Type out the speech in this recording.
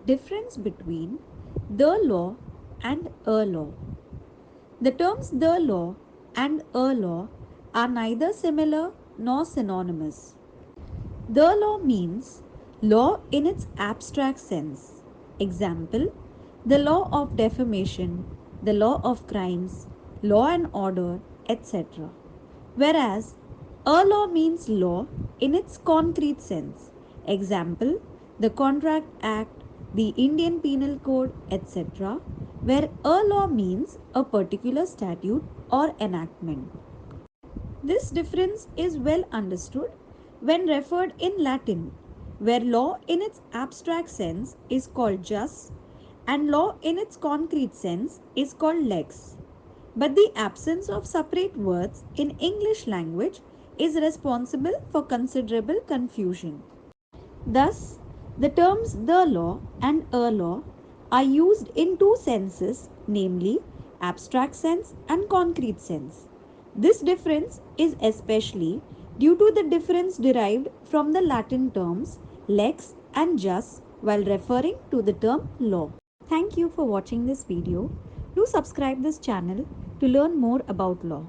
Difference between the law and a law. The terms the law and a law are neither similar nor synonymous. The law means law in its abstract sense. Example, the law of defamation, the law of crimes, law and order, etc. Whereas a law means law in its concrete sense. Example, the Contract Act, the Indian Penal Code, etc., where a law means a particular statute or enactment. This difference is well understood when referred in Latin, where law in its abstract sense is called jus and law in its concrete sense is called lex. But the absence of separate words in English language is responsible for considerable confusion. Thus, the terms the law and a law are used in two senses, namely abstract sense and concrete sense. This difference is especially due to the difference derived from the Latin terms lex and jus while referring to the term law. Thank you for watching this video. Do subscribe this channel to learn more about law.